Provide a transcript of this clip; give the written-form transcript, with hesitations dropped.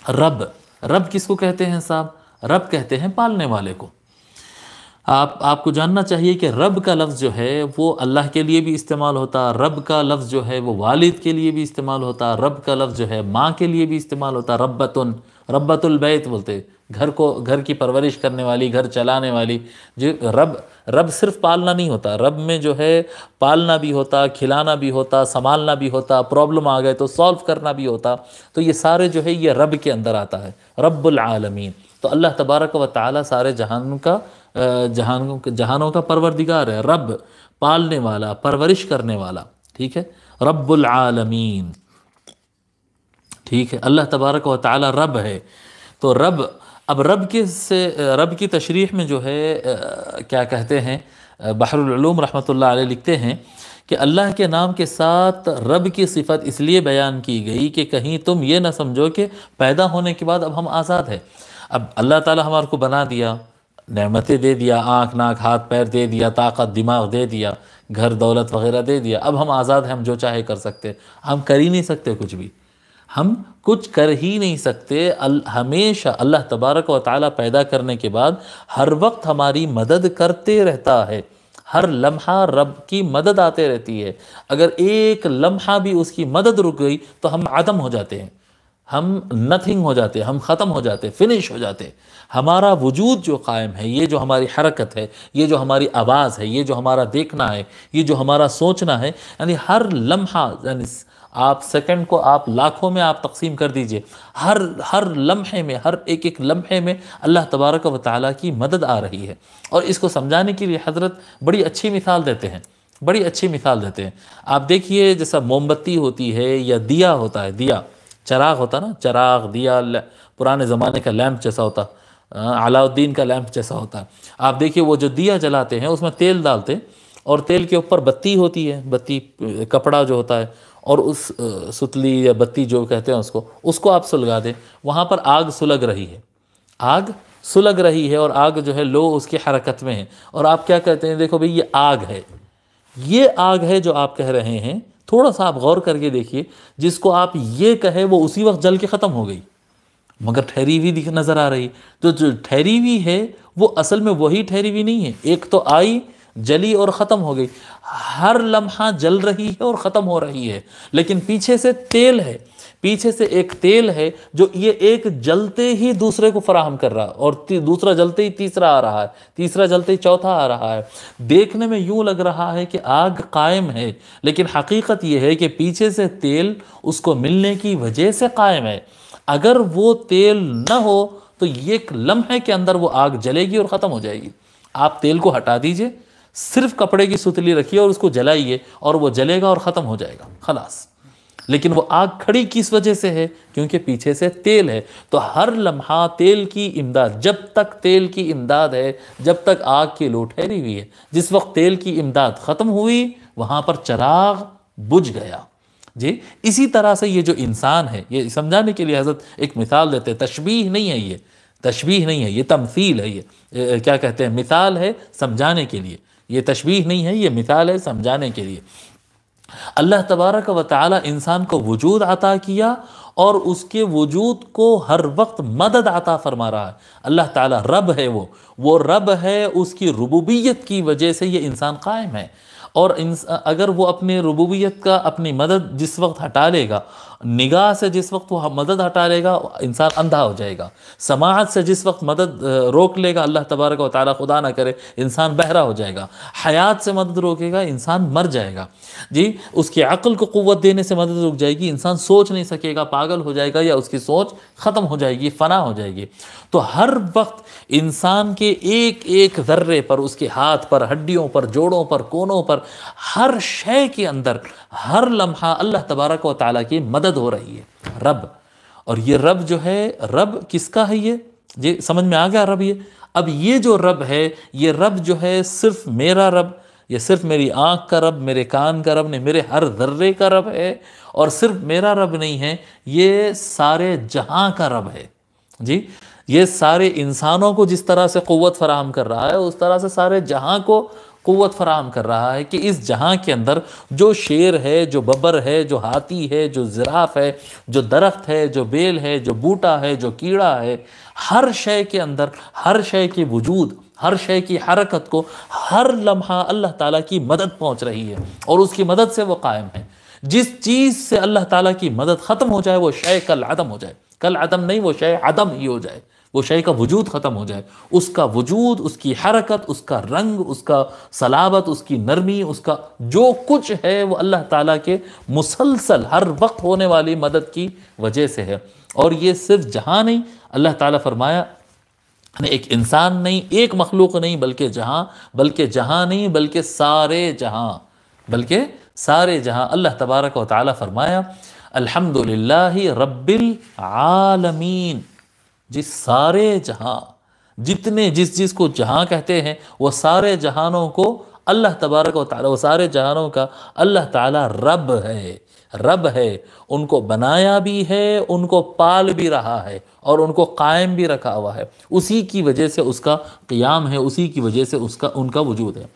رب، رب کس کو کہتے ہیں صاحب؟ رب کہتے ہیں پالنے والے کو۔ آپ کو جاننا چاہیے کہ رب کا لفظ جو ہے وہ اللہ کے لیے بھی استعمال ہوتا، رب کا لفظ جو ہے وہ والد کے لیے بھی استعمال ہوتا، رب کا لفظ جو ہے ماں کے لیے بھی استعمال ہوتا، ربتن، ربت البیت بولتے، گھر کی پرورش کرنے والی، گھر چلانے والی۔ جو رب صرف پالنا نہیں ہوتا، رب میں جو ہے پالنا بھی ہوتا، کھلانا بھی ہوتا، سنبھالنا بھی ہوتا، پرابلم آ گئے تو سالو کرنا بھی ہوتا۔ تو یہ سارے جو ہے یہ رب کے اندر آتا ہے، رب العالمین۔ تو اللہ تبارک و تعالی سارے جہانوں کا پروردگار ہے، رب، پالنے والا، پرورش کرنے والا، ٹھیک ہے، رب العالمین، ٹھیک ہے، اللہ تبارک و تعالی رب ہے۔ تو اب رب کی تشریح میں جو ہے کیا کہتے ہیں، بحر العلوم رحمۃ اللہ علیہ لکھتے ہیں کہ اللہ کے نام کے ساتھ رب کی صفت اس لیے بیان کی گئی کہ کہیں تم یہ نہ سمجھو کہ پیدا ہونے کے بعد اب ہم آزاد ہیں۔ اب اللہ تعالی ہمارے کو بنا دیا، نعمتیں دے دیا، آنکھ ناک ہاتھ پیر دے دیا، طاقت دماغ دے دیا، گھر دولت وغیرہ دے دیا، اب ہم آزاد ہیں، ہم جو چاہے کر سکتے، ہم کر ہی نہیں سکتے کچھ بھی، ہم کچھ کر ہی نہیں سکتے۔ ہمیشہ اللہ تبارک و تعالی پیدا کرنے کے بعد ہر وقت ہماری مدد کرتے رہتا ہے، ہر لمحہ رب کی مدد آتے رہتی ہے۔ اگر ایک لمحہ بھی اس کی مدد رک گئی تو ہم عدم ہو جاتے ہیں، ہم نتھنگ ہو جاتے، ہم ختم ہو جاتے، فنش ہو جاتے۔ ہمارا وجود جو قائم ہے، یہ جو ہماری حرکت ہے، یہ جو ہماری آواز ہے، یہ جو ہمارا دیکھنا ہے، یہ جو ہمارا سوچنا ہے، یعنی ہر لمحہ، یعنی آپ سیکنڈ کو آپ لاکھوں میں آپ تقسیم کر دیجئے، ہر لمحے میں، ہر ایک لمحے میں اللہ تبارک و تعالیٰ کی مدد آ رہی ہے۔ اور اس کو سمجھانے کے لیے حضرت بڑی اچھی مثال دیتے ہیں، بڑی اچھی مثال دیتے ہیں۔ آپ دیکھیے جیسا موم بتی ہوتی ہے یا دیا ہوتا ہے، دیا، چراغ ہوتا نا، چراغ، دیا، پرانے زمانے کا لیمپ جیسا ہوتا، علاء الدین کا لیمپ جیسا ہوتا ہے۔ آپ دیکھیے وہ جو دیا جلاتے ہیں اس میں تیل ڈالتے، اور تیل کے اوپر بتی ہوتی ہے، بتی کپڑا جو ہوتا ہے، اور اس ستلی یا بتی جو کہتے ہیں اس کو آپ سلگا دیں، وہاں پر آگ سلگ رہی ہے، آگ سلگ رہی ہے، اور آگ جو ہے لو اس کی حرکت میں ہے، اور آپ کیا کہتے ہیں، دیکھو بھئی یہ آگ ہے، یہ آگ ہے جو آپ کہہ رہے ہیں۔ تھوڑا سا آپ غور کر کے دیکھیے، جس کو آپ یہ کہے وہ اسی وقت جل کے ختم ہو گئی، مگر ٹھہری ہوئی نظر آ رہی۔ تو جو ٹھہری ہوئی ہے وہ اصل میں وہی ٹھہری ہوئی نہیں ہے، ایک تو آئی، جلی اور ختم ہو گئی، ہر لمحہ جل رہی ہے اور ختم ہو رہی ہے، لیکن پیچھے سے تیل ہے، پیچھے سے ایک تیل ہے جو یہ ایک جلتے ہی دوسرے کو فراہم کر رہا ہے، اور دوسرا جلتے ہی تیسرا آ رہا ہے، تیسرا جلتے ہی چوتھا آ رہا ہے۔ دیکھنے میں یوں لگ رہا ہے کہ آگ قائم ہے، لیکن حقیقت یہ ہے کہ پیچھے سے تیل اس کو ملنے کی وجہ سے قائم ہے۔ اگر وہ تیل نہ ہو تو ایک لمحے کے اندر وہ آگ جلے گی اور ختم ہو جائے گی۔ آپ تیل کو ہٹا دیجئے، صرف کپڑے کی ستلی رکھیے اور اس کو جلائیے، اور وہ جلے گا اور ختم ہو جائے گا، خلاص۔ لیکن وہ آگ کھڑی کس وجہ سے ہے؟ کیونکہ پیچھے سے تیل ہے۔ تو ہر لمحہ تیل کی امداد، جب تک تیل کی امداد ہے، جب تک آگ کی لو ٹھہری ہوئی ہے، جس وقت تیل کی امداد ختم ہوئی وہاں پر چراغ بجھ گیا۔ جی اسی طرح سے یہ جو انسان ہے، یہ سمجھانے کے لیے حضرت ایک مثال دیتے ہیں، تشبیہ نہیں ہے، یہ تشبیہ نہیں ہے، یہ تمثیل ہے، یہ کیا کہتے ہیں، مثال ہے سمجھانے کے لیے، یہ تشبیہ نہیں ہے، یہ مثال ہے سمجھانے کے لیے۔ اللہ تبارک و تعالی انسان کو وجود عطا کیا، اور اس کے وجود کو ہر وقت مدد عطا فرما رہا ہے۔ اللہ تعالی رب ہے، وہ رب ہے، اس کی ربوبیت کی وجہ سے یہ انسان قائم ہے۔ اور اگر وہ اپنے ربوبیت کا اپنی مدد جس وقت ہٹا لے گا، نگاہ سے جس وقت وہ مدد ہٹا لے گا، انسان اندھا ہو جائے گا۔ سماعت سے جس وقت مدد روک لے گا اللہ تبارک و تعالی، خدا نہ کرے، انسان بہرا ہو جائے گا۔ حیات سے مدد روکے گا، انسان مر جائے گا۔ جی اس کی عقل کو قوت دینے سے مدد رک جائے گی، انسان سوچ نہیں سکے گا، پاگل ہو جائے گا، یا اس کی سوچ ختم ہو جائے گی، فنا ہو جائے گی۔ تو ہر وقت انسان کے ایک ایک ذرے پر، اس کے ہاتھ پر، ہڈیوں پر، جوڑوں پر، کونوں پر، ہر شے کے اندر ہر لمحہ اللہ تبارک و تعالیٰ کی مدد ہو رہی ہے، رب۔ اور یہ رب جو ہے، رب کس کا ہے؟ یہ سمجھ میں آ گیا رب؟ یہ اب یہ جو رب ہے، یہ رب جو ہے صرف میرا رب، یہ صرف میری آنکھ کا رب، میرے کان کا رب نہیں، میرے ہر ذرے کا رب ہے۔ اور صرف میرا رب نہیں ہے، یہ سارے جہاں کا رب ہے۔ جی یہ سارے انسانوں کو جس طرح سے قوت فراہم کر رہا ہے، اس طرح سے سارے جہاں کو قوت فراہم کر رہا ہے کہ اس جہاں کے اندر جو شیر ہے، جو ببر ہے، جو ہاتھی ہے، جو زراف ہے، جو درخت ہے، جو بیل ہے، جو بوٹا ہے، جو کیڑا ہے، ہر شے کے اندر، ہر شے کے وجود، ہر شے کی حرکت کو ہر لمحہ اللہ تعالیٰ کی مدد پہنچ رہی ہے اور اس کی مدد سے وہ قائم ہے۔ جس چیز سے اللہ تعالیٰ کی مدد ختم ہو جائے وہ شے کل عدم ہو جائے، کل عدم نہیں، وہ شے عدم ہی ہو جائے، وہ شے کا وجود ختم ہو جائے، اس کا وجود، اس کی حرکت، اس کا رنگ، اس کا صلابت، اس کی نرمی، اس کا جو کچھ ہے وہ اللہ تعالیٰ کے مسلسل ہر وقت ہونے والی مدد کی وجہ سے ہے۔ اور یہ صرف جہاں نہیں، اللہ تعالیٰ فرمایا ایک انسان نہیں، ایک مخلوق نہیں، بلکہ جہاں نہیں، بلکہ سارے جہاں، اللہ تبارک و تعالیٰ فرمایا الحمدللہ رب العالمین، جس سارے جہاں، جتنے جس کو جہاں کہتے ہیں وہ سارے جہانوں کو اللہ تبارک و تعالیٰ، وہ سارے جہانوں کا اللہ تعالیٰ رب ہے، ان کو بنایا بھی ہے، ان کو پال بھی رہا ہے اور ان کو قائم بھی رکھا ہوا ہے، اسی کی وجہ سے اس کا قیام ہے، اسی کی وجہ سے ان کا وجود ہے۔